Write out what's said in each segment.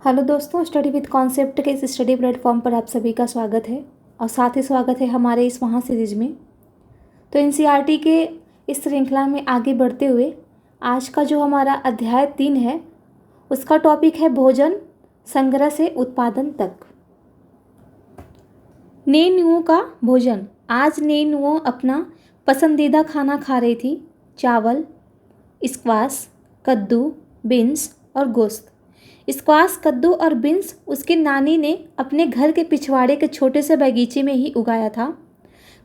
Hello दोस्तों, study with concept के इस स्टडी प्लेटफॉर्म पर आप सभी का स्वागत है और साथ ही स्वागत है हमारे इस महा सीरीज में। तो एनसीईआरटी के इस श्रृंखला में आगे बढ़ते हुए आज का जो हमारा अध्याय 3 है उसका टॉपिक है भोजन संग्रह से उत्पादन तक। नई नुओं का भोजन। आज नई नुओं अपना पसंदीदा खाना खा रही थी। चावल, स्क्वाश, कद्दू, बीन्स और गोश्त। स्क्वाश, कद्दू और बीन्स उसकी नानी ने अपने घर के पिछवाड़े के छोटे से बगीचे में ही उगाया था।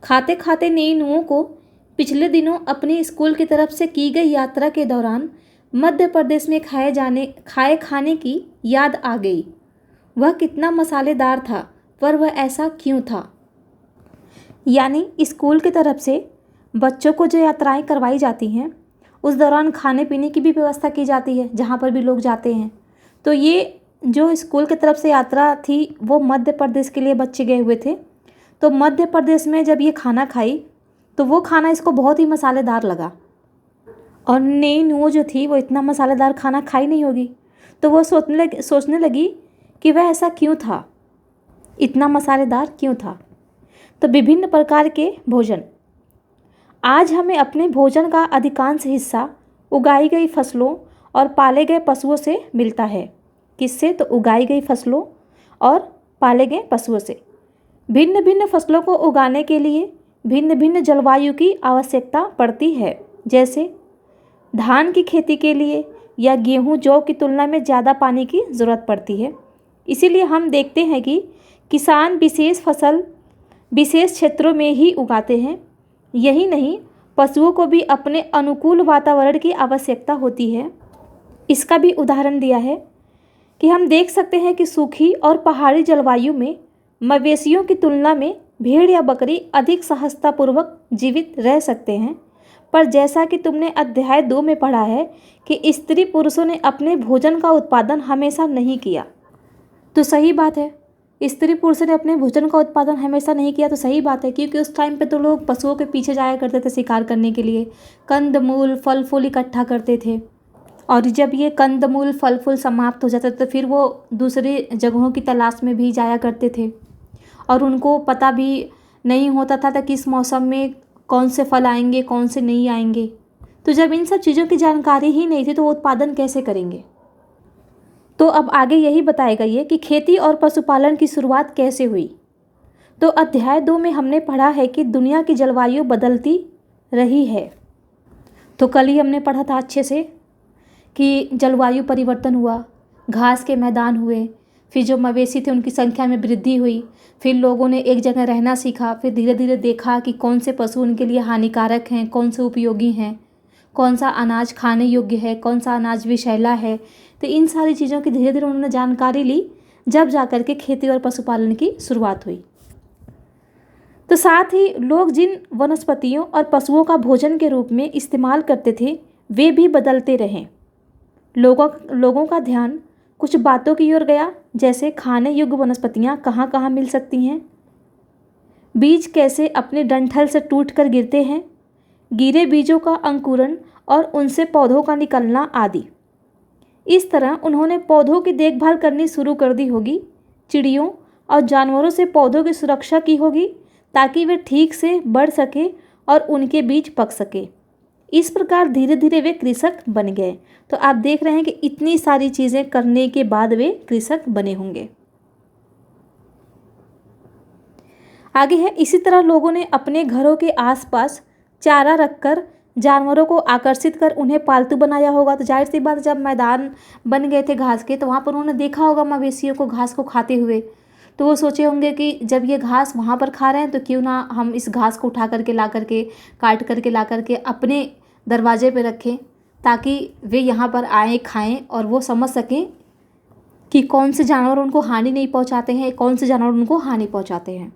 खाते खाते नई नुओं को पिछले दिनों अपने स्कूल की तरफ से की गई यात्रा के दौरान मध्य प्रदेश में खाए खाने की याद आ गई। वह कितना मसालेदार था, पर वह ऐसा क्यों था। यानी स्कूल की तरफ से बच्चों को जो यात्राएं करवाई जाती हैं उस दौरान खाने पीने की भी व्यवस्था की जाती है जहाँ पर भी लोग जाते हैं। तो ये जो स्कूल की तरफ से यात्रा थी वो मध्य प्रदेश के लिए बच्चे गए हुए थे। तो मध्य प्रदेश में जब ये खाना खाई तो वो खाना इसको बहुत ही मसालेदार लगा और नई नुओं जो थी वो इतना मसालेदार खाना खाई नहीं होगी। तो वो सोचने लगी कि वह ऐसा क्यों था, इतना मसालेदार क्यों था। तो विभिन्न प्रकार के भोजन। आज हमें अपने भोजन का अधिकांश हिस्सा उगाई गई फसलों और पाले गए पशुओं से मिलता है। किससे? तो उगाई गई फसलों और पाले गए पशुओं से। भिन्न भिन्न फसलों को उगाने के लिए भिन्न भिन्न जलवायु की आवश्यकता पड़ती है। जैसे धान की खेती के लिए या गेहूं जौ की तुलना में ज़्यादा पानी की ज़रूरत पड़ती है। इसीलिए हम देखते हैं कि किसान विशेष फसल विशेष क्षेत्रों में ही उगाते हैं। यही नहीं, पशुओं को भी अपने अनुकूल वातावरण की आवश्यकता होती है। इसका भी उदाहरण दिया है कि हम देख सकते हैं कि सूखी और पहाड़ी जलवायु में मवेशियों की तुलना में भेड़ या बकरी अधिक सहजतापूर्वक जीवित रह सकते हैं। पर जैसा कि तुमने अध्याय 2 में पढ़ा है कि स्त्री पुरुषों ने अपने भोजन का उत्पादन हमेशा नहीं किया। तो सही बात है, स्त्री पुरुषों ने अपने भोजन का उत्पादन हमेशा नहीं किया। तो सही बात है, क्योंकि उस टाइम पे तो लोग पशुओं के पीछे जाया करते थे शिकार करने के लिए, कंदमूल फल फूल इकट्ठा करते थे। और जब ये कंदमूल फल फूल समाप्त हो जाते तो फिर वो दूसरी जगहों की तलाश में भी जाया करते थे और उनको पता भी नहीं होता था किस मौसम में कौन से फल आएंगे कौन से नहीं आएंगे। तो जब इन सब चीज़ों की जानकारी ही नहीं थी तो वो उत्पादन कैसे करेंगे। तो अब आगे यही बताया गया है कि खेती और पशुपालन की शुरुआत कैसे हुई। तो अध्याय 2 में हमने पढ़ा है कि दुनिया की जलवायु बदलती रही है। तो कल ही हमने पढ़ा था अच्छे से कि जलवायु परिवर्तन हुआ, घास के मैदान हुए, फिर जो मवेशी थे उनकी संख्या में वृद्धि हुई, फिर लोगों ने एक जगह रहना सीखा, फिर धीरे धीरे देखा कि कौन से पशु उनके लिए हानिकारक हैं, कौन से उपयोगी हैं, कौन सा अनाज खाने योग्य है, कौन सा अनाज विषैला है। तो इन सारी चीज़ों की धीरे धीरे उन्होंने जानकारी ली, जब जाकर के खेती और पशुपालन की शुरुआत हुई। तो साथ ही लोग जिन वनस्पतियों और पशुओं का भोजन के रूप में इस्तेमाल करते थे वे भी बदलते रहें। लोगों का ध्यान कुछ बातों की ओर गया, जैसे खाने योग्य वनस्पतियाँ कहाँ कहाँ मिल सकती हैं, बीज कैसे अपने डंठल से टूटकर गिरते हैं, गिरे बीजों का अंकुरण और उनसे पौधों का निकलना आदि। इस तरह उन्होंने पौधों की देखभाल करनी शुरू कर दी होगी। चिड़ियों और जानवरों से पौधों की सुरक्षा की होगी ताकि वे ठीक से बढ़ सके और उनके बीज पक सके। इस प्रकार धीरे धीरे वे कृषक बन गए। तो आप देख रहे हैं कि इतनी सारी चीज़ें करने के बाद वे कृषक बने होंगे। आगे है, इसी तरह लोगों ने अपने घरों के आसपास चारा रखकर जानवरों को आकर्षित कर उन्हें पालतू बनाया होगा। तो जाहिर सी बात, जब मैदान बन गए थे घास के तो वहाँ पर उन्होंने देखा होगा मवेशियों को घास को खाते हुए। तो वो सोचे होंगे कि जब ये घास वहाँ पर खा रहे हैं तो क्यों ना हम इस घास को उठा करके ला करके काट करके ला करके अपने दरवाजे पे रखें, ताकि वे यहाँ पर आएँ खाएं और वो समझ सकें कि कौन से जानवर उनको हानि नहीं पहुँचाते हैं, कौन से जानवर उनको हानि पहुँचाते हैं।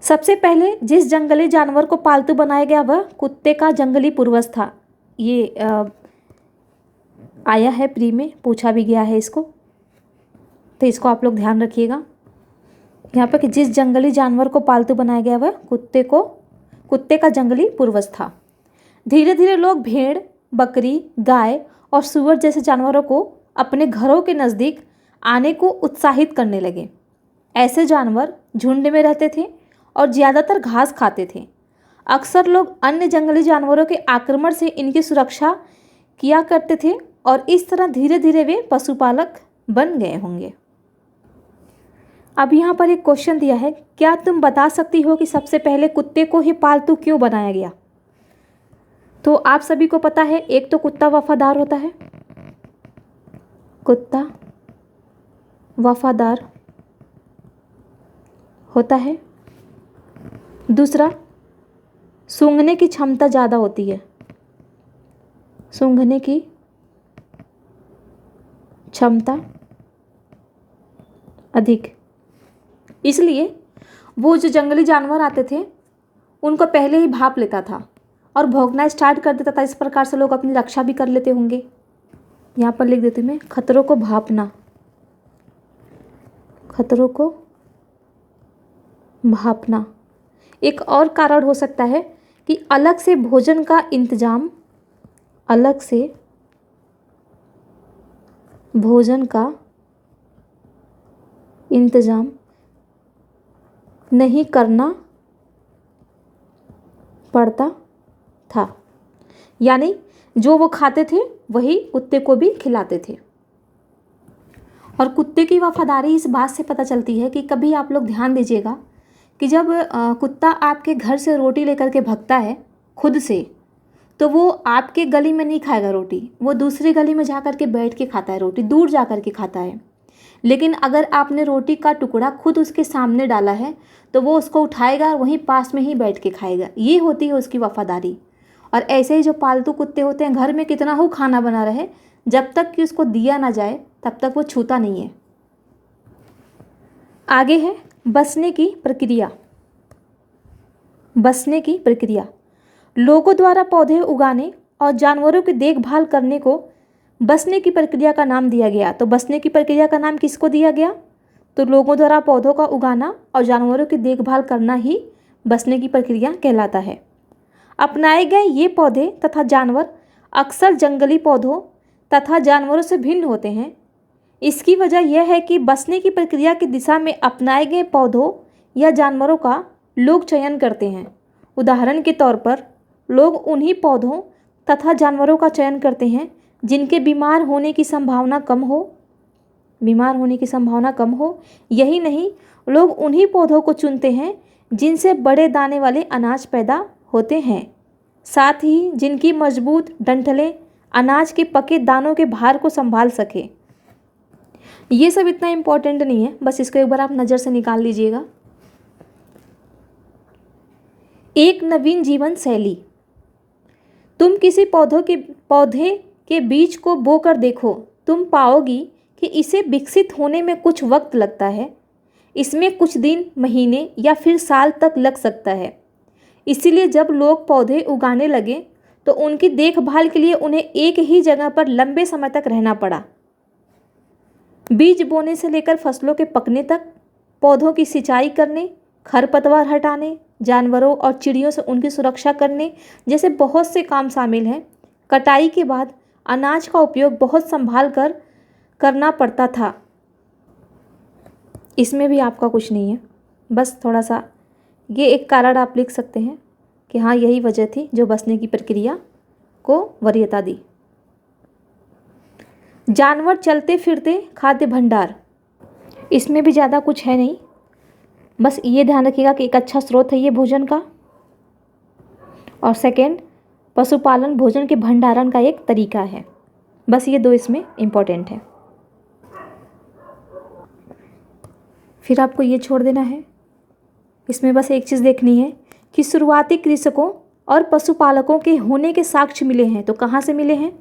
सबसे पहले जिस जंगली जानवर को पालतू बनाया गया वह कुत्ते का जंगली पूर्वज था। ये आया है प्री में, पूछा भी गया है इसको, तो इसको आप लोग ध्यान रखिएगा यहाँ पर कि जिस जंगली जानवर को पालतू बनाया गया वह कुत्ते का जंगली पूर्वज था। धीरे धीरे लोग भेड़, बकरी, गाय और सूअर जैसे जानवरों को अपने घरों के नज़दीक आने को उत्साहित करने लगे। ऐसे जानवर झुंड में रहते थे और ज़्यादातर घास खाते थे। अक्सर लोग अन्य जंगली जानवरों के आक्रमण से इनकी सुरक्षा किया करते थे और इस तरह धीरे धीरे वे पशुपालक बन गए होंगे। अब यहाँ पर एक क्वेश्चन दिया है, क्या तुम बता सकती हो कि सबसे पहले कुत्ते को ही पालतू क्यों बनाया गया? तो आप सभी को पता है, एक तो कुत्ता वफादार होता है, कुत्ता वफादार होता है। दूसरा, सूंघने की क्षमता ज़्यादा होती है, सूंघने की क्षमता अधिक, इसलिए वो जो जंगली जानवर आते थे उनको पहले ही भाप लेता था और भौंकना स्टार्ट कर देता था। इस प्रकार से लोग अपनी रक्षा भी कर लेते होंगे। यहाँ पर लिख देती हूँ मैं, खतरों को भापना, खतरों को भापना। एक और कारण हो सकता है कि अलग से भोजन का इंतजाम, अलग से भोजन का इंतजाम नहीं करना पड़ता था, यानी जो वो खाते थे वही कुत्ते को भी खिलाते थे। और कुत्ते की वफादारी इस बात से पता चलती है कि कभी आप लोग ध्यान दीजिएगा कि जब कुत्ता आपके घर से रोटी लेकर के भागता है खुद से, तो वो आपके गली में नहीं खाएगा रोटी, वो दूसरी गली में जा कर के बैठ के खाता है रोटी, दूर जा कर के खाता है। लेकिन अगर आपने रोटी का टुकड़ा खुद उसके सामने डाला है तो वो उसको उठाएगा और वहीं पास में ही बैठ के खाएगा। ये होती है उसकी वफादारी। और ऐसे ही जो पालतू कुत्ते होते हैं, घर में कितना हो खाना बना रहे, जब तक कि उसको दिया ना जाए तब तक वो छूता नहीं है। आगे है बसने की प्रक्रिया। बसने की प्रक्रिया, लोगों द्वारा पौधे उगाने और जानवरों की देखभाल करने को बसने की प्रक्रिया का नाम दिया गया। तो बसने की प्रक्रिया का नाम किसको दिया गया? तो लोगों द्वारा पौधों का उगाना और जानवरों की देखभाल करना ही बसने की प्रक्रिया कहलाता है। अपनाए गए ये पौधे तथा जानवर अक्सर जंगली पौधों तथा जानवरों से भिन्न होते हैं। इसकी वजह यह है कि बसने की प्रक्रिया की दिशा में अपनाए गए पौधों या जानवरों का लोग चयन करते हैं। उदाहरण के तौर पर लोग उन्हीं पौधों तथा जानवरों का चयन करते हैं जिनके बीमार होने की संभावना कम हो, बीमार होने की संभावना कम हो। यही नहीं, लोग उन्हीं पौधों को चुनते हैं जिनसे बड़े दाने वाले अनाज पैदा होते हैं, साथ ही जिनकी मजबूत डंठलें अनाज के पके दानों के भार को संभाल सके। ये सब इतना इम्पोर्टेंट नहीं है, बस इसको एक बार आप नज़र से निकाल लीजिएगा। एक नवीन जीवन शैली। तुम किसी पौधे के बीज को बोकर देखो, तुम पाओगी कि इसे विकसित होने में कुछ वक्त लगता है। इसमें कुछ दिन, महीने या फिर साल तक लग सकता है। इसीलिए जब लोग पौधे उगाने लगे तो उनकी देखभाल के लिए उन्हें एक ही जगह पर लंबे समय तक रहना पड़ा। बीज बोने से लेकर फसलों के पकने तक, पौधों की सिंचाई करने, खरपतवार हटाने, जानवरों और चिड़ियों से उनकी सुरक्षा करने जैसे बहुत से काम शामिल हैं। कटाई के बाद अनाज का उपयोग बहुत संभाल कर करना पड़ता था। इसमें भी आपका कुछ नहीं है, बस थोड़ा सा ये एक कारण आप लिख सकते हैं कि हाँ यही वजह थी जो बसने की प्रक्रिया को वरीयता दी। जानवर चलते फिरते खाद्य भंडार, इसमें भी ज़्यादा कुछ है नहीं, बस ये ध्यान रखिएगा कि एक अच्छा स्रोत है ये भोजन का। और सेकेंड, पशुपालन भोजन के भंडारण का एक तरीका है। बस ये दो इसमें इम्पोर्टेंट है। फिर आपको ये छोड़ देना है, इसमें बस एक चीज़ देखनी है कि शुरुआती कृषकों और पशुपालकों के होने के साक्ष्य मिले हैं। तो कहाँ से मिले हैं?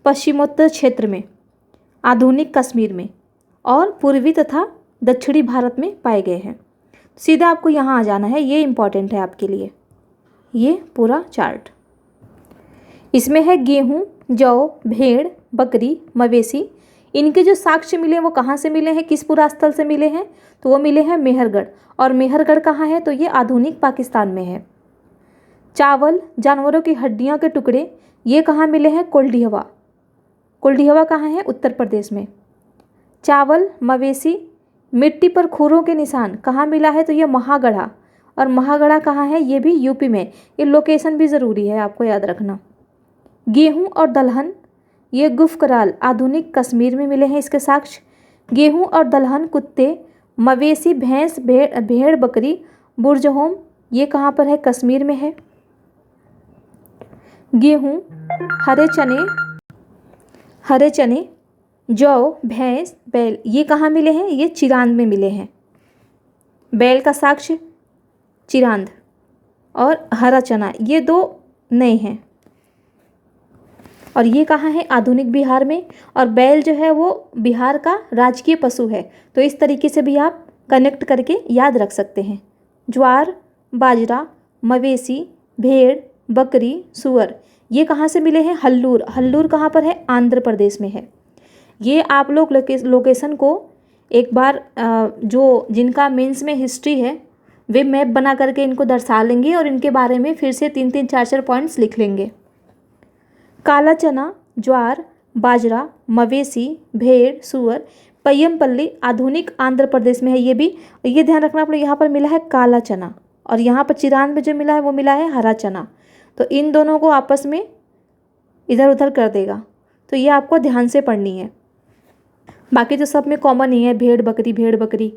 पश्चिमोत्तर क्षेत्र में, आधुनिक कश्मीर में और पूर्वी तथा दक्षिणी भारत में पाए गए हैं। सीधा आपको यहाँ आ जाना है, ये इम्पॉर्टेंट है आपके लिए ये पूरा चार्ट। इसमें है गेहूँ, जौ, भेड़, बकरी, मवेशी। इनके जो साक्ष्य मिले वो कहाँ से मिले हैं, किस पुरास्थल से मिले हैं? तो वो मिले हैं मेहरगढ़। और मेहरगढ़ कहाँ है? तो ये आधुनिक पाकिस्तान में है। चावल, जानवरों की हड्डियाँ के टुकड़े, ये कहाँ मिले हैं? कोल्डिहवा। कुलढियावा कहाँ है? उत्तर प्रदेश में। चावल, मवेशी, मिट्टी पर खुरों के निशान कहाँ मिला है? तो ये महागढ़ा। और महागढ़ा कहाँ है? ये भी यूपी में। ये लोकेशन भी ज़रूरी है, आपको याद रखना। गेहूं और दलहन, ये गुफकराल आधुनिक कश्मीर में मिले हैं इसके साक्ष्य। गेहूं और दलहन, कुत्ते, मवेशी, भैंस, भेड़ बकरी, बुर्जहोम, ये कहाँ पर है? कश्मीर में है। गेहूं, हरे चने, जौ, भैंस, बैल, ये कहाँ मिले हैं? ये चिरांद में मिले हैं। बैल का साक्ष्य चिरांद, और हरा चना ये 2 नए हैं। और ये कहाँ है? आधुनिक बिहार में। और बैल जो है वो बिहार का राजकीय पशु है। तो इस तरीके से भी आप कनेक्ट करके याद रख सकते हैं। ज्वार, बाजरा, मवेशी, भेड़, बकरी, सुअर, ये कहाँ से मिले हैं? हल्लूर। हल्लूर कहाँ पर है? आंध्र प्रदेश में है। ये आप लोग लोकेशन को एक बार जो जिनका मेंस में हिस्ट्री है वे मैप बना करके इनको दर्शा लेंगे और इनके बारे में फिर से 3-3, 4-4 पॉइंट्स लिख लेंगे। काला चना, ज्वार, बाजरा, मवेशी, भेड़, सुअर, पय्यमपल्ली आधुनिक आंध्र प्रदेश में है। ये ध्यान रखना पड़ेगा, यहाँ पर मिला है काला चना और यहाँ पर चिरांद में जो मिला है वो मिला है हरा चना। तो इन दोनों को आपस में इधर उधर कर देगा, तो ये आपको ध्यान से पढ़नी है। बाकी तो सब में कॉमन ही है, भेड़ बकरी।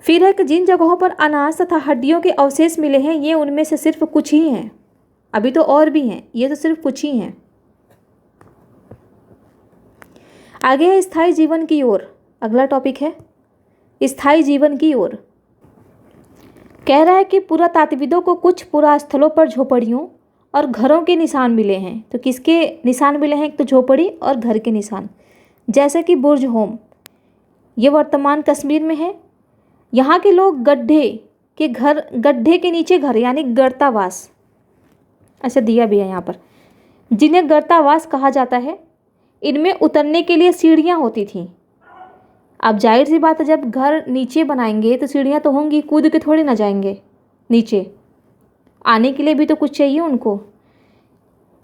फिर है कि जिन जगहों पर अनाज तथा हड्डियों के अवशेष मिले हैं ये उनमें से सिर्फ कुछ ही हैं। अभी तो और भी हैं, ये तो सिर्फ कुछ ही हैं। आगे है स्थायी जीवन की ओर। अगला टॉपिक है स्थायी जीवन की ओर। कह रहा है कि पुरातात्विदों को कुछ पुरास्थलों पर झोपड़ियों और घरों के निशान मिले हैं। तो किसके निशान मिले हैं? एक तो झोपड़ी और घर के निशान, जैसे कि बुर्ज होम, ये वर्तमान कश्मीर में है। यहाँ के लोग गड्ढे के नीचे घर यानी गर्तावास, ऐसे दिया भी है यहाँ पर, जिन्हें गर्तावास कहा जाता है, इनमें उतरने के लिए सीढ़ियाँ होती थीं। अब जाहिर सी बात है, जब घर नीचे बनाएंगे तो सीढ़ियाँ तो होंगी, कूद के थोड़ी ना जाएंगे नीचे, आने के लिए भी तो कुछ चाहिए उनको।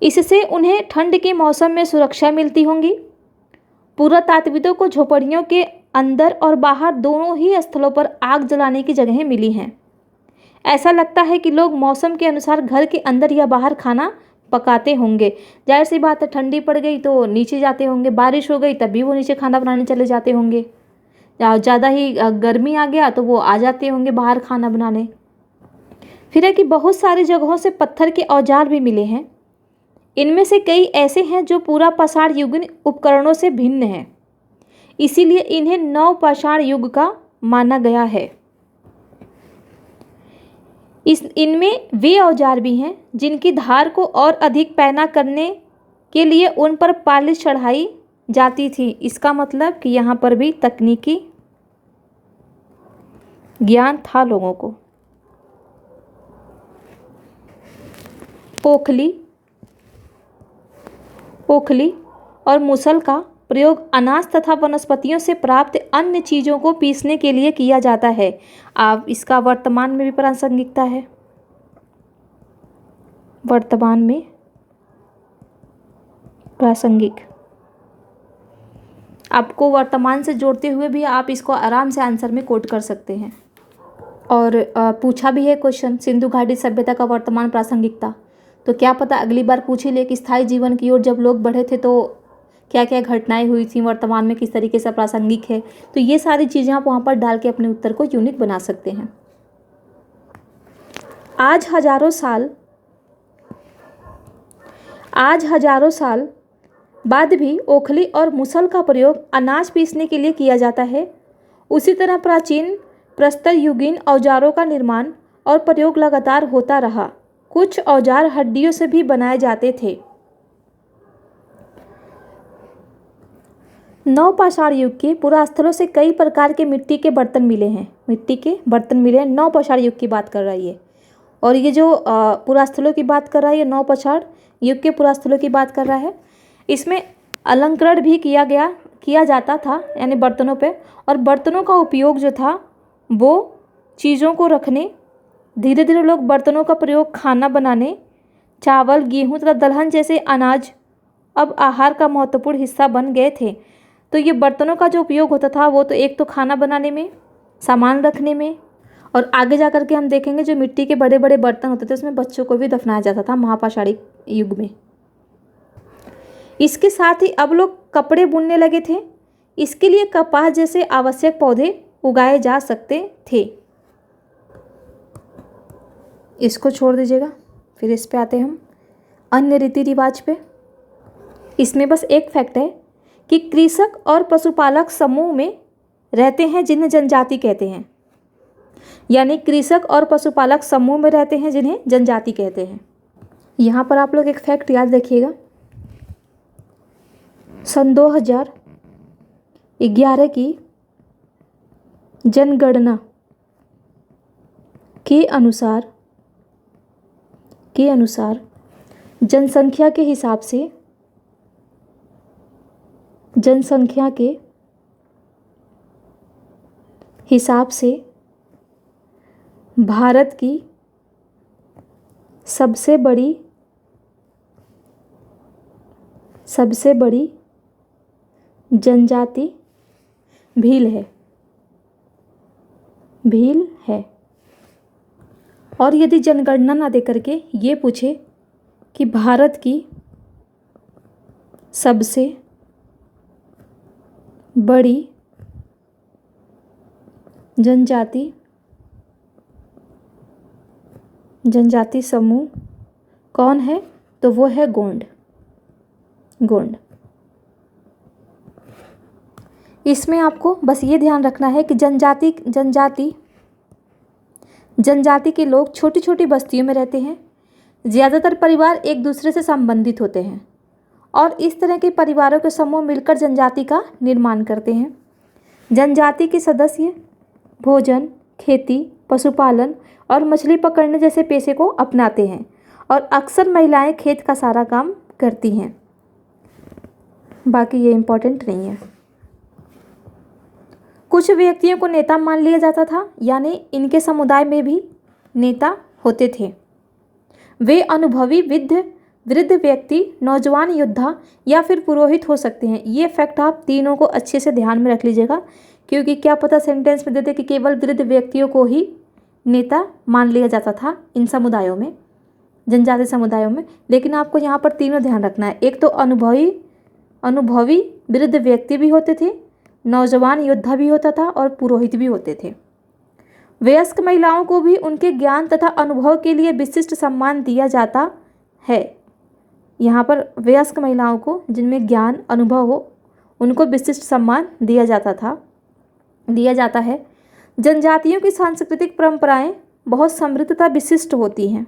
इससे उन्हें ठंड के मौसम में सुरक्षा मिलती होंगी। पुरातात्विदों को झोपड़ियों के अंदर और बाहर दोनों ही स्थलों पर आग जलाने की जगहें मिली हैं। ऐसा लगता है कि लोग मौसम के अनुसार घर के अंदर या बाहर खाना पकाते होंगे। जाहिर सी बात है, ठंडी पड़ गई तो नीचे जाते होंगे, बारिश हो गई तब भी वो नीचे खाना बनाने चले जाते होंगे, ज़्यादा ही गर्मी आ गया तो वो आ जाते होंगे बाहर खाना बनाने। फिर है कि बहुत सारी जगहों से पत्थर के औजार भी मिले हैं। इनमें से कई ऐसे हैं जो पूरा पाषाण युगीन उपकरणों से भिन्न हैं, इसीलिए इन्हें नवपाषाण युग का माना गया है। इनमें वे औजार भी हैं जिनकी धार को और अधिक पैना करने के लिए उन पर पालिश चढ़ाई जाती थी। इसका मतलब कि यहाँ पर भी तकनीकी ज्ञान था लोगों को। ओखली और मुसल का प्रयोग अनाज तथा वनस्पतियों से प्राप्त अन्य चीज़ों को पीसने के लिए किया जाता है। अब इसका वर्तमान में भी प्रासंगिकता है। वर्तमान में प्रासंगिक, आपको वर्तमान से जोड़ते हुए भी आप इसको आराम से आंसर में कोट कर सकते हैं। और पूछा भी है क्वेश्चन, सिंधु घाटी सभ्यता का वर्तमान प्रासंगिकता। तो क्या पता अगली बार पूछ ही ले कि स्थायी जीवन की ओर जब लोग बढ़े थे तो क्या क्या घटनाएं हुई थी, वर्तमान में किस तरीके से प्रासंगिक है। तो ये सारी चीज़ें आप वहाँ पर डाल के अपने उत्तर को यूनिक बना सकते हैं। आज हजारों साल बाद भी ओखली और मुसल का प्रयोग अनाज पीसने के लिए किया जाता है। उसी तरह प्राचीन प्रस्तर युगीन औजारों का निर्माण और प्रयोग लगातार होता रहा। कुछ औजार हड्डियों से भी बनाए जाते थे। नवपाषाण युग के पुरास्थलों से कई प्रकार के मिट्टी के बर्तन मिले हैं। नवपाषाण युग की बात कर रही है। और ये जो पुरास्थलों की बात कर रहा है, ये नवपाषाण युग के पुरास्थलों की बात कर रहा है। इसमें अलंकरण भी किया जाता था, यानी बर्तनों पे। और बर्तनों का उपयोग जो था वो चीज़ों को रखने, धीरे धीरे लोग बर्तनों का प्रयोग खाना बनाने, चावल, गेहूँ तथा दलहन जैसे अनाज अब आहार का महत्वपूर्ण हिस्सा बन गए थे। तो ये बर्तनों का जो उपयोग होता था वो तो एक तो खाना बनाने में, सामान रखने में, और आगे जा कर के हम देखेंगे जो मिट्टी के बड़े बड़े बर्तन होते थे उसमें बच्चों को भी दफनाया जाता था महापाषाणिक युग में। इसके साथ ही अब लोग कपड़े बुनने लगे थे। इसके लिए कपास जैसे आवश्यक पौधे उगाए जा सकते थे। इसको छोड़ दीजिएगा, फिर इस पे आते हैं हम अन्य रीति रिवाज पे। इसमें बस एक फैक्ट है कि कृषक और पशुपालक समूह में रहते हैं जिन्हें जनजाति कहते हैं। यानी कृषक और पशुपालक समूह में रहते हैं जिन्हें जनजाति कहते हैं। यहाँ पर आप लोग एक फैक्ट याद रखिएगा, सन 2011 की जनगणना के अनुसार जनसंख्या के हिसाब से भारत की सबसे बड़ी जनजाति भील है। और यदि जनगणना ना दे करके ये पूछे कि भारत की सबसे बड़ी जनजाति समूह कौन है, तो वो है गोंड। इसमें आपको बस ये ध्यान रखना है कि जनजाति के लोग छोटी छोटी बस्तियों में रहते हैं। ज़्यादातर परिवार एक दूसरे से संबंधित होते हैं और इस तरह के परिवारों के समूह मिलकर जनजाति का निर्माण करते हैं। जनजाति के सदस्य भोजन, खेती, पशुपालन और मछली पकड़ने जैसे पेशे को अपनाते हैं और अक्सर महिलाएं खेत का सारा काम करती हैं। बाकी ये इम्पोर्टेंट नहीं है। कुछ व्यक्तियों को नेता मान लिया जाता था, यानी इनके समुदाय में भी नेता होते थे। वे अनुभवी वृद्ध व्यक्ति, नौजवान योद्धा या फिर पुरोहित हो सकते हैं। ये फैक्ट आप तीनों को अच्छे से ध्यान में रख लीजिएगा, क्योंकि क्या पता सेंटेंस में देते कि केवल वृद्ध व्यक्तियों को ही नेता मान लिया जाता था इन समुदायों में, जनजाति समुदायों में। लेकिन आपको यहाँ पर तीनों ध्यान रखना है। एक तो अनुभवी वृद्ध व्यक्ति भी होते थे, नौजवान योद्धा भी होता था और पुरोहित भी होते थे। वयस्क महिलाओं को भी उनके ज्ञान तथा अनुभव के लिए विशिष्ट सम्मान दिया जाता है। यहाँ पर वयस्क महिलाओं को जिनमें ज्ञान अनुभव हो उनको विशिष्ट सम्मान दिया जाता है। जनजातियों की सांस्कृतिक परंपराएं बहुत समृद्ध तथा विशिष्ट होती हैं।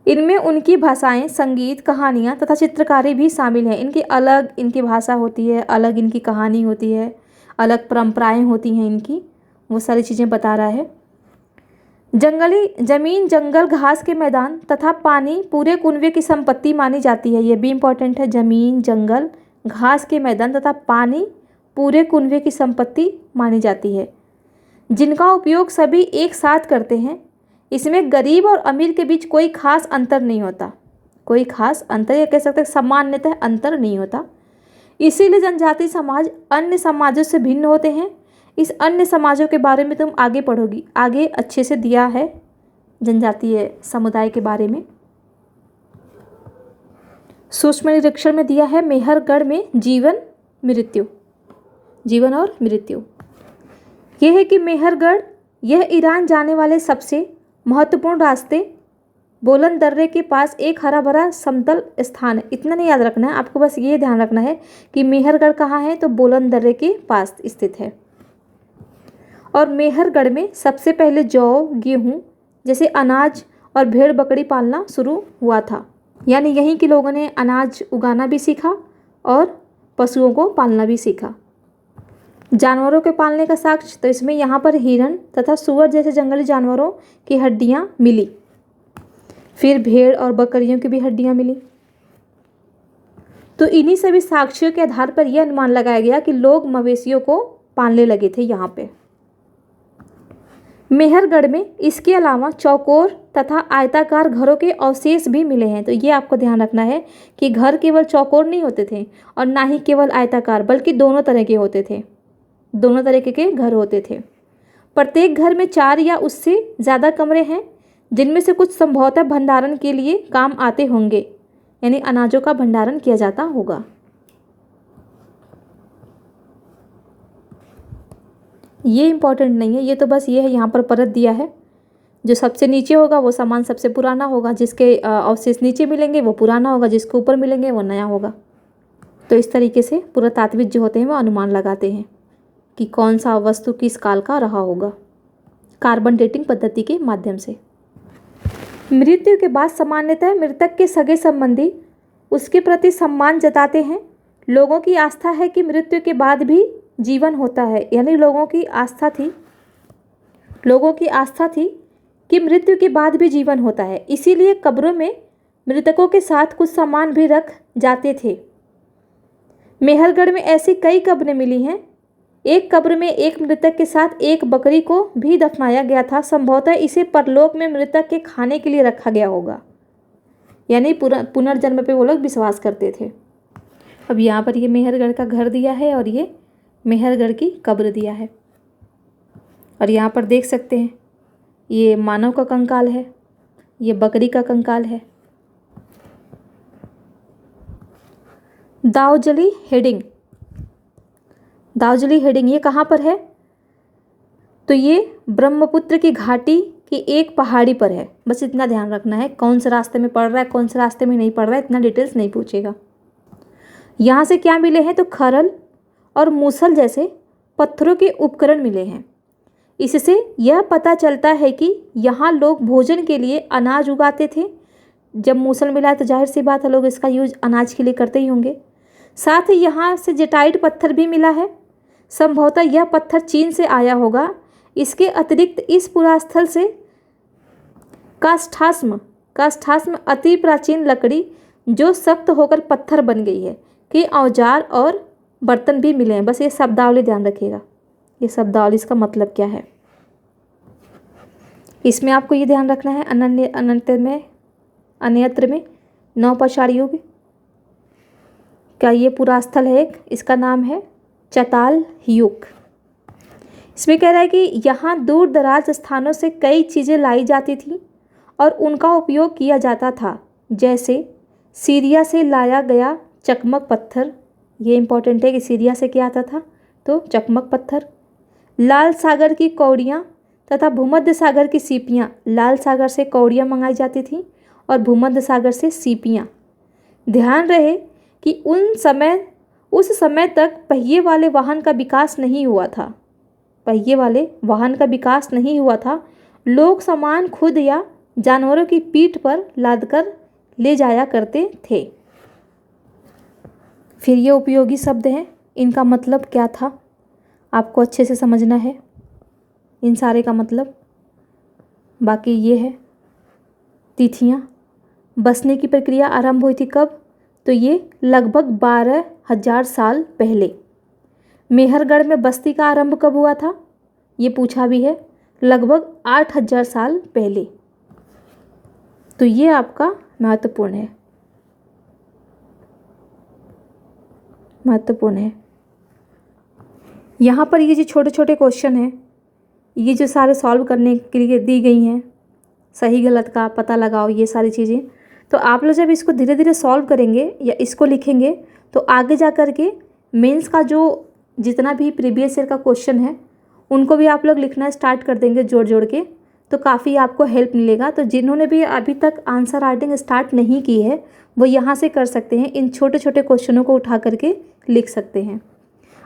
इनमें उनकी भाषाएं, संगीत, कहानियाँ तथा चित्रकारी भी शामिल हैं। इनकी भाषा होती है, अलग इनकी कहानी होती है, अलग परंपराएं होती हैं इनकी, वो सारी चीज़ें बता रहा है। जमीन, जंगल, घास के मैदान तथा पानी पूरे कुनबे की संपत्ति मानी जाती है। ये भी इम्पोर्टेंट है। जमीन, जंगल, घास के मैदान तथा पानी पूरे कुनबे की संपत्ति मानी जाती है, जिनका उपयोग सभी एक साथ करते हैं। इसमें गरीब और अमीर के बीच कोई खास अंतर नहीं होता। कोई खास अंतर, ये कह सकते हैं सामान्यतः अंतर नहीं होता। इसीलिए जनजाति समाज अन्य समाजों से भिन्न होते हैं। इस अन्य समाजों के बारे में तुम आगे पढ़ोगी, आगे अच्छे से दिया है जनजातीय समुदाय के बारे में। सूक्ष्म निरीक्षण में दिया है मेहरगढ़ में जीवन और मृत्यु। यह है कि मेहरगढ़ यह ईरान जाने वाले सबसे महत्वपूर्ण रास्ते बोलन दर्रे के पास एक हरा भरा समतल स्थान है। इतना नहीं याद रखना है आपको, बस ये ध्यान रखना है कि मेहरगढ़ कहाँ है, तो बोलन दर्रे के पास स्थित है। और मेहरगढ़ में सबसे पहले जौ, गेहूँ जैसे अनाज और भेड़ बकरी पालना शुरू हुआ था। यानी यहीं के लोगों ने अनाज उगाना भी सीखा और पशुओं को पालना भी सीखा। जानवरों के पालने का साक्ष्य, तो इसमें यहाँ पर हिरण तथा सुअर जैसे जंगली जानवरों की हड्डियाँ मिली। फिर भेड़ और बकरियों की भी हड्डियाँ मिली। तो इन्हीं सभी साक्ष्यों के आधार पर यह अनुमान लगाया गया कि लोग मवेशियों को पालने लगे थे यहाँ पे। मेहरगढ़ में इसके अलावा चौकोर तथा आयताकार घरों के अवशेष भी मिले हैं। तो ये आपको ध्यान रखना है कि घर केवल चौकोर नहीं होते थे और ना ही केवल आयताकार, बल्कि दोनों तरह के होते थे, दोनों तरीके के घर होते थे। प्रत्येक घर में 4 या उससे ज़्यादा कमरे हैं, जिनमें से कुछ संभवतः भंडारण के लिए काम आते होंगे, यानी अनाजों का भंडारण किया जाता होगा। ये इम्पॉर्टेंट नहीं है, ये तो बस ये है, यहाँ पर परत दिया है। जो सबसे नीचे होगा वो सामान सबसे पुराना होगा, जिसके अवशेष नीचे मिलेंगे वो पुराना होगा, जिसके ऊपर मिलेंगे वो नया होगा। तो इस तरीके से पुरातात्विक जो होते हैं वो अनुमान लगाते हैं कि कौन सा वस्तु किस काल का रहा होगा, कार्बन डेटिंग पद्धति के माध्यम से। मृत्यु के बाद सामान्यतः मृतक के सगे संबंधी उसके प्रति सम्मान जताते हैं। लोगों की आस्था है कि मृत्यु के बाद भी जीवन होता है, यानी लोगों की आस्था थी कि मृत्यु के बाद भी जीवन होता है। इसीलिए कब्रों में मृतकों के साथ कुछ सामान भी रख जाते थे। मेहरगढ़ में ऐसी कई कब्रें मिली हैं। एक कब्र में एक मृतक के साथ एक बकरी को भी दफनाया गया था। संभवतः इसे परलोक में मृतक के खाने के लिए रखा गया होगा, यानी पुनर्जन्म पे वो लोग विश्वास करते थे। अब यहाँ पर ये मेहरगढ़ का घर दिया है और ये मेहरगढ़ की कब्र दिया है। और यहाँ पर देख सकते हैं ये मानव का कंकाल है, ये बकरी का कंकाल है। दाउजली हेडिंग ये कहाँ पर है? तो ये ब्रह्मपुत्र की घाटी की एक पहाड़ी पर है। बस इतना ध्यान रखना है, कौन से रास्ते में पड़ रहा है, कौन से रास्ते में नहीं पड़ रहा है, इतना डिटेल्स नहीं पूछेगा। यहाँ से क्या मिले हैं? तो खरल और मूसल जैसे पत्थरों के उपकरण मिले हैं। इससे यह पता चलता है कि यहाँ लोग भोजन के लिए अनाज उगाते थे। जब मूसल मिला है तो जाहिर सी बात है लोग इसका यूज अनाज के लिए करते ही होंगे। साथ ही यहाँ से जेटाइट पत्थर भी मिला है। संभवतः यह पत्थर चीन से आया होगा। इसके अतिरिक्त इस पुरास्थल से काष्ठास्म अति प्राचीन लकड़ी जो सख्त होकर पत्थर बन गई है के औजार और बर्तन भी मिले हैं। बस ये शब्दावली ध्यान रखिएगा, ये शब्दावली इसका मतलब क्या है। इसमें आपको ये ध्यान रखना है अन्यत्र में नवपाषाण युग का ये पुरास्थल है एक, इसका नाम है चताल युग। इसमें कह रहा है कि यहाँ दूर दराज स्थानों से कई चीज़ें लाई जाती थी और उनका उपयोग किया जाता था, जैसे सीरिया से लाया गया चकमक पत्थर। ये इंपॉर्टेंट है कि सीरिया से क्या आता था? तो चकमक पत्थर। लाल सागर की कौड़ियाँ तथा भूमध्य सागर की सीपियाँ। लाल सागर से कौड़ियाँ मंगाई जाती थी और भूमध्य सागर से सीपियाँ। ध्यान रहे कि उस समय तक पहिए वाले वाहन का विकास नहीं हुआ था। लोग सामान खुद या जानवरों की पीठ पर लादकर ले जाया करते थे। फिर ये उपयोगी शब्द हैं, इनका मतलब क्या था आपको अच्छे से समझना है, इन सारे का मतलब। बाकी ये है तिथियाँ। बसने की प्रक्रिया आरंभ हुई थी कब? तो ये लगभग 12,000 साल पहले। मेहरगढ़ में बस्ती का आरंभ कब हुआ था? ये पूछा भी है, लगभग 8,000 साल पहले। तो ये आपका महत्वपूर्ण है। यहाँ पर ये जो छोटे छोटे क्वेश्चन हैं, ये जो सारे सॉल्व करने के लिए दी गई हैं, सही गलत का पता लगाओ, ये सारी चीज़ें, तो आप लोग जब इसको धीरे धीरे सॉल्व करेंगे या इसको लिखेंगे तो आगे जा कर के मेंस का जो जितना भी प्रीवियस ईयर का क्वेश्चन है उनको भी आप लोग लिखना स्टार्ट कर देंगे जोड़ जोड़ के, तो काफ़ी आपको हेल्प मिलेगा। तो जिन्होंने भी अभी तक आंसर राइटिंग स्टार्ट नहीं की है वो यहाँ से कर सकते हैं, इन छोटे छोटे क्वेश्चनों को उठा करके लिख सकते हैं।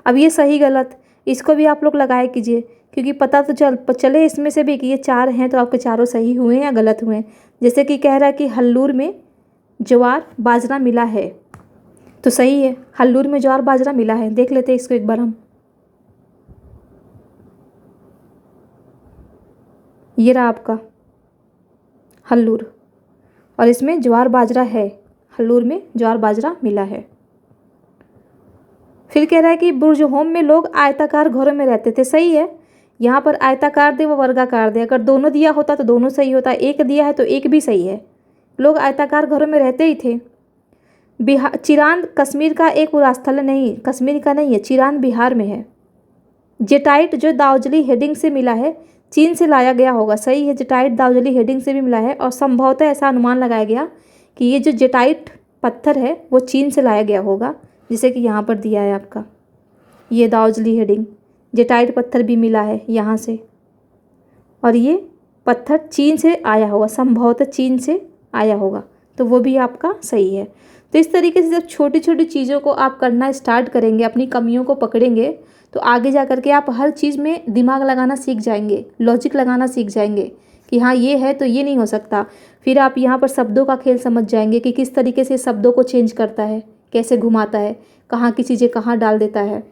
अब ये सही गलत इसको भी आप लोग लगाए कीजिए, क्योंकि पता तो चले इसमें से भी कि ये 4 हैं तो आपके चारों सही हुए हैं या गलत हुए हैं। जैसे कि कह रहा है कि हल्लूर में ज्वार बाजरा मिला है, तो सही है, हल्लूर में ज्वार बाजरा मिला है। देख लेते हैं इसको एक बार हम। ये रहा आपका हल्लूर और इसमें ज्वार बाजरा है, हल्लूर में ज्वार बाजरा मिला है। फिर कह रहा है कि बुर्जहोम में लोग आयताकार घरों में रहते थे, सही है। यहाँ पर आयताकार दे व वर्गाकार दे, अगर दोनों दिया होता तो दोनों सही होता, एक दिया है तो एक भी सही है। लोग आयताकार घरों में रहते ही थे। बिहार, चिरांद कश्मीर का एक स्थल नहीं, कश्मीर का नहीं है, चिरांद बिहार में है। जेटाइट जो दार्जिलिंग हेडिंग से मिला है, चीन से लाया गया होगा, सही है, जेटाइट दार्जिलिंग हेडिंग से भी मिला है और संभवतः ऐसा अनुमान लगाया गया कि ये जो जेटाइट पत्थर है वो चीन से लाया गया होगा, जिसे कि यहाँ पर दिया है आपका ये दार्जिलिंग हेडिंग, जेटाइट पत्थर भी मिला है यहाँ से और ये पत्थर चीन से आया होगा, संभवतः चीन से आया होगा, तो वो भी आपका सही है। तो इस तरीके से जब छोटी छोटी चीज़ों को आप करना स्टार्ट करेंगे, अपनी कमियों को पकड़ेंगे, तो आगे जा कर के आप हर चीज़ में दिमाग लगाना सीख जाएंगे, लॉजिक लगाना सीख जाएंगे कि हाँ ये है तो ये नहीं हो सकता। फिर आप यहाँ पर शब्दों का खेल समझ जाएंगे कि किस तरीके से शब्दों को चेंज करता है, कैसे घुमाता है, कहाँ की चीज़ें कहाँ डाल देता है।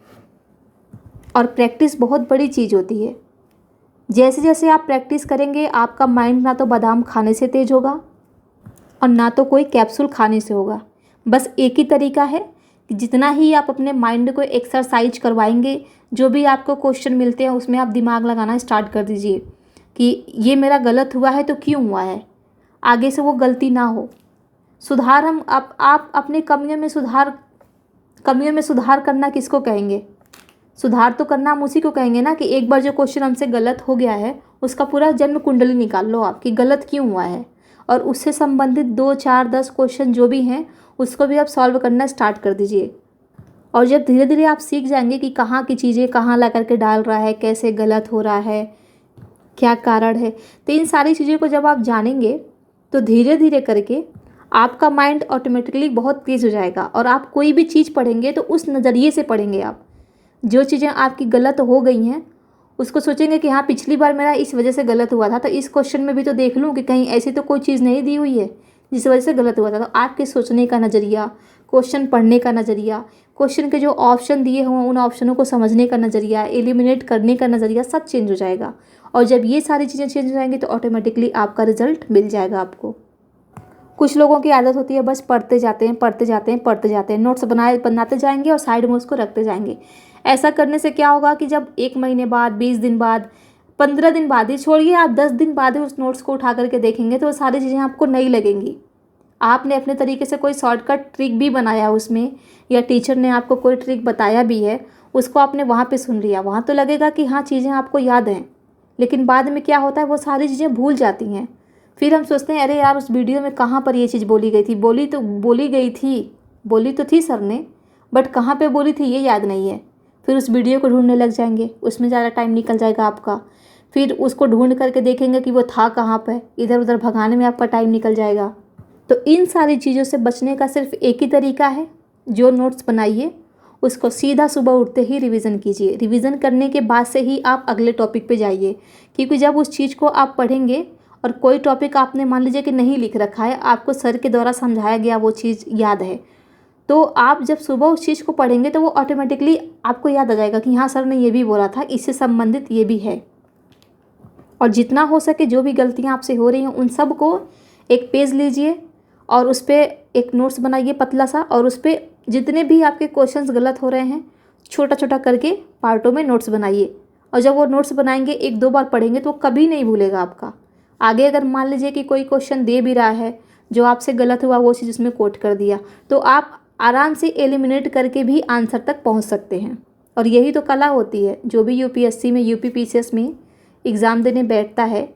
और प्रैक्टिस बहुत बड़ी चीज़ होती है। जैसे जैसे आप प्रैक्टिस करेंगे आपका माइंड ना तो बादाम खाने से तेज होगा और ना तो कोई कैप्सूल खाने से होगा। बस एक ही तरीका है कि जितना ही आप अपने माइंड को एक्सरसाइज करवाएंगे, जो भी आपको क्वेश्चन मिलते हैं उसमें आप दिमाग लगाना स्टार्ट कर दीजिए कि ये मेरा गलत हुआ है तो क्यों हुआ है, आगे से वो गलती ना हो। सुधार हम आप अपने कमियों में सुधार करना किसको कहेंगे? सुधार तो करना हम उसी को कहेंगे ना कि एक बार जो क्वेश्चन हमसे गलत हो गया है उसका पूरा जन्म कुंडली निकाल लो आप कि गलत क्यों हुआ है, और उससे संबंधित 2, 4, 10 क्वेश्चन जो भी हैं उसको भी आप सॉल्व करना स्टार्ट कर दीजिए। और जब धीरे धीरे आप सीख जाएंगे कि कहाँ की चीज़ें कहाँ ला करके डाल रहा है, कैसे गलत हो रहा है, क्या कारण है, तो इन सारी चीज़ों को जब आप जानेंगे तो धीरे धीरे करके आपका माइंड ऑटोमेटिकली बहुत तेज़ हो जाएगा और आप कोई भी चीज़ पढ़ेंगे तो उस नज़रिए से पढ़ेंगे। आप जो चीज़ें आपकी गलत हो गई हैं उसको सोचेंगे कि हाँ पिछली बार मेरा इस वजह से गलत हुआ था, तो इस क्वेश्चन में भी तो देख लूँ कि कहीं ऐसी तो कोई चीज़ नहीं दी हुई है जिस वजह से गलत हुआ था। तो आपके सोचने का नज़रिया, क्वेश्चन पढ़ने का नज़रिया, क्वेश्चन के जो ऑप्शन दिए हों उन ऑप्शनों को समझने का नज़रिया, एलिमिनेट करने का नज़रिया सब चेंज हो जाएगा। और जब ये सारी चीज़ें चेंज हो जाएंगी तो ऑटोमेटिकली आपका रिजल्ट मिल जाएगा आपको। कुछ लोगों की आदत होती है बस पढ़ते जाते हैं, नोट्स बनाते जाएंगे और साइड में उसको रखते जाएंगे। ऐसा करने से क्या होगा कि जब 1 महीने बाद, 20 दिन बाद, 15 दिन बाद ही छोड़िए, आप 10 दिन बाद ही उस नोट्स को उठा करके देखेंगे तो वो सारी चीज़ें आपको नई लगेंगी। आपने अपने तरीके से कोई शॉर्टकट ट्रिक भी बनाया उसमें, या टीचर ने आपको कोई ट्रिक बताया भी है, उसको आपने वहाँ पे सुन लिया, वहाँ तो लगेगा कि हाँ चीज़ें आपको याद हैं, लेकिन बाद में क्या होता है वो सारी चीज़ें भूल जाती हैं। फिर हम सोचते हैं अरे यार उस वीडियो में कहाँ पर ये चीज़ बोली गई थी, बोली तो थी सर ने, बट कहाँ पे बोली थी ये याद नहीं है। फिर उस वीडियो को ढूंढने लग जाएंगे, उसमें ज़्यादा टाइम निकल जाएगा आपका। फिर उसको ढूंढ करके देखेंगे कि वो था कहाँ पर, इधर उधर भगाने में आपका टाइम निकल जाएगा। तो इन सारी चीज़ों से बचने का सिर्फ एक ही तरीका है, जो नोट्स बनाइए उसको सीधा सुबह उठते ही रिवीजन कीजिए। रिवीजन करने के बाद से ही आप अगले टॉपिक पे जाइए, क्योंकि जब उस चीज़ को आप पढ़ेंगे और कोई टॉपिक आपने मान लीजिए कि नहीं लिख रखा है, आपको सर के द्वारा समझाया गया वो चीज़ याद है, तो आप जब सुबह उस चीज़ को पढ़ेंगे तो वो ऑटोमेटिकली आपको याद आ जाएगा कि हाँ सर ने ये भी बोला था, इससे संबंधित ये भी है। और जितना हो सके जो भी गलतियाँ आपसे हो रही हैं उन सब को एक पेज लीजिए और उस पर एक नोट्स बनाइए पतला सा, और उस पर जितने भी आपके क्वेश्चंस गलत हो रहे हैं छोटा छोटा करके पार्टों में नोट्स बनाइए। और जब वो नोट्स बनाएंगे 1-2 बार पढ़ेंगे तो वो कभी नहीं भूलेगा आपका। आगे अगर मान लीजिए कि कोई क्वेश्चन दे भी रहा है जो आपसे गलत हुआ, वो चीज़ उसमें कोट कर दिया, तो आप आराम से एलिमिनेट करके भी आंसर तक पहुंच सकते हैं। और यही तो कला होती है। जो भी यूपीएससी में, यूपीपीसीएस में एग्ज़ाम देने बैठता है,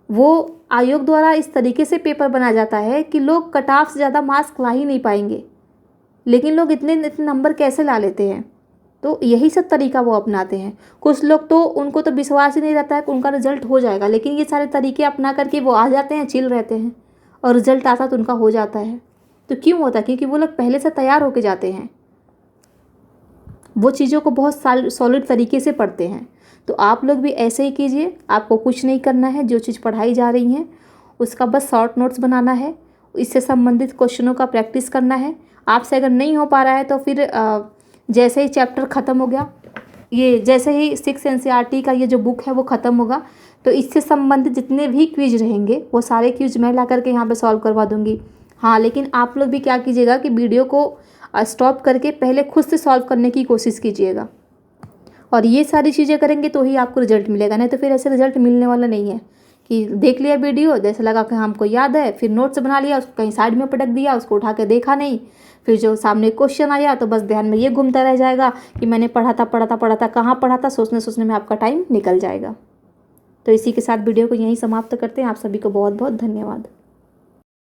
वो आयोग द्वारा इस तरीके से पेपर बनाया जाता है कि लोग कट ऑफ से ज़्यादा मार्क्स ला ही नहीं पाएंगे, लेकिन लोग इतने नंबर कैसे ला लेते हैं? तो यही सब तरीका वो अपनाते हैं। कुछ लोग तो उनको तो विश्वास ही नहीं रहता है कि उनका रिजल्ट हो जाएगा, लेकिन ये सारे तरीके अपना करके वो आ जाते हैं, चिल रहते हैं, और रिजल्ट आता तो उनका हो जाता है। तो क्यों होता है? क्योंकि वो लोग पहले से तैयार होके जाते हैं, वो चीज़ों को बहुत सॉलिड तरीके से पढ़ते हैं। तो आप लोग भी ऐसे ही कीजिए। आपको कुछ नहीं करना है, जो चीज़ पढ़ाई जा रही हैं उसका बस शॉर्ट नोट्स बनाना है, इससे संबंधित क्वेश्चनों का प्रैक्टिस करना है। आपसे अगर नहीं हो पा रहा है तो फिर जैसे ही चैप्टर ख़त्म हो गया, ये जैसे ही 6 NCERT का ये जो बुक है वो ख़त्म होगा, तो इससे संबंधित जितने भी क्विज रहेंगे वो सारे क्विज मैं ला करके यहाँ पे सॉल्व करवा दूँगी। हाँ, लेकिन आप लोग भी क्या कीजिएगा कि वीडियो को स्टॉप करके पहले खुद से सॉल्व करने की कोशिश कीजिएगा। और ये सारी चीज़ें करेंगे तो ही आपको रिजल्ट मिलेगा, नहीं तो फिर ऐसे रिजल्ट मिलने वाला नहीं है कि देख लिया वीडियो, जैसे लगा कि हमको याद है, फिर नोट्स बना लिया, उसको कहीं साइड में पटक दिया, उसको उठा के देखा नहीं, फिर जो सामने क्वेश्चन आया तो बस ध्यान में ये घूमता रह जाएगा कि मैंने पढ़ा था, कहाँ पढ़ा था, सोचने सोचने में आपका टाइम निकल जाएगा। तो इसी के साथ वीडियो को यहीं समाप्त करते हैं। आप सभी को बहुत बहुत धन्यवाद।